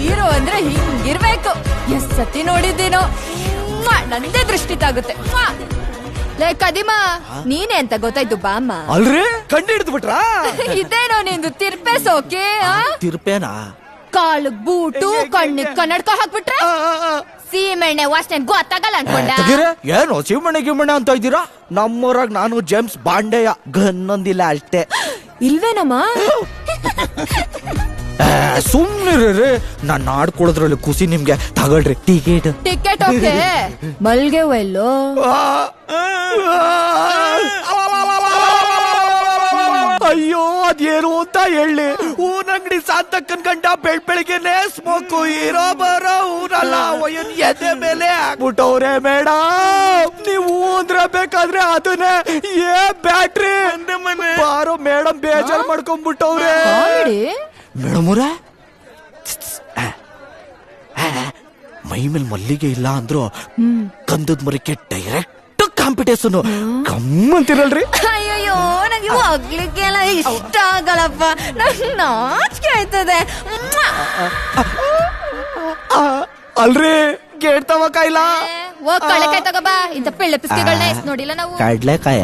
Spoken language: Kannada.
ಹೀರೋ ಅಂದ್ರೆ ಹಿಂಗಿರ್ಬೇಕು. ಎಷ್ಟ್ ಸತಿ ನೋಡಿದ್ದೀನೋ. ನಂದೇ ದೃಷ್ಟಿ ತಾಗುತ್ತೆ. ಲೇ ಕದಿಮಾ, ನೀನೇ ಅಂತ ಗೊತ್ತಾಯ್ತು ಬಾಮ್ಮ. ಅಲ್ರಿ ಕಂಡು ಹಿಡಿದು ಬಿಟ್ರಾ? ಇದೇನೋ ನಿಂದು ತಿರ್ಪೆ ಸೋಕೆ. ತಿರ್ಪೇನಾ? ಕಾಲಕ್ ಬೂಟು, ಕಣ್ಣಿಗೆ ಕನ್ನಡಕ ಹಾಕ್ಬಿಟ್ರೆ ಸೀಮೆಣ್ಣೆ ವಾಸನೆ ಗೊತ್ತಾಗಲ್ಲ ಅನ್ಕೊಂಡ. ಏನು ಶಿವಮಣ್ಣೆ ಗಿಮ್ಮಣ್ಣೆ ಅಂತ ಇದ್ದೀರಾ? ನಮ್ಮೂರಾಗ ನಾನು ಜೇಮ್ಸ್ ಬಾಂಡೆಯ ಗನ್ನೊಂದಿಲ್ಲ ಅಷ್ಟೇ. ಇಲ್ವೇನಮ್ಮ? ಸುಮ್ನಿರಿ, ನಾನು ಆಡ್ಕೊಳ್ಳೋದ್ರಲ್ಲಿ ಖುಷಿ ನಿಮ್ಗೆ. ತಗೊಳ್ರಿ ಟಿಕೆಟ್. Ticket okay. ಮಲ್ಗೆ ಎಲ್ಲೋ? ಅಯ್ಯೋ ಅದೇನು ಅಂತ ಹೇಳಿ. ಊನಂಗಡಿ ಸಾಂತಕ್ಕನ್ ಗಂಡ ಬೆಳ್ಬೆಳಿಗ್ಗೆನೆ ಸ್ಮೋಕು ಹೀರೋ ಬರೋ ಊರಲ್ಲ ಎದೆ ಮೇಲೆ ಹಾಕ್ಬಿಟ್ಟವ್ರೆ ಮೇಡಮ್. ನೀವು ಅಂದ್ರೆ ಬೇಕಾದ್ರೆ ಅದನ್ನೇ ಬ್ಯಾಟ್ರಿ ಬಾರೋ ಮೇಡಮ್ ಬೇಜಾರ್ ಮಾಡ್ಕೊಂಡ್ಬಿಟ್ಟವ್ರೆ. ಮೇಡಮ್ ಅವ್ರ ಮೈ ಮೇಲೆ ಮಲ್ಲಿಗೆ ಇಲ್ಲ ಅಂದ್ರು ಕಂದದ್ ಮರಕ್ಕೆ ಡೈರೆಕ್ಟ್ ಕಾಂಪಿಟೇಷನ್ ಗಮ್ಮಂತಿರಲ್ರಿ. ಅಯ್ಯೋ ನಂಗೆ ಹೋಗ್ಲಿಕ್ಕೆಲ್ಲ ಇಷ್ಟ ಆಗಲ್ಲಪ್ಪ. ನಂಗೆ ನಾಚಿಕೆ ಆಯ್ತದೆ. ಅಲ್ರಿ ಕೇಳ್ತಾವ ಕಾಯಿಲ್ಲ. ಹೋಗ್ ಕಳೆಕಾಯಿ ತಗೋಬಾ. ಇಂಥ ಪಿಳ್ಳೆ ಪಿಸ್ಕೆಗಳನ್ನ ನೋಡಿಲ್ಲ ನಾವು. ಕಡ್ಲೆಕಾಯ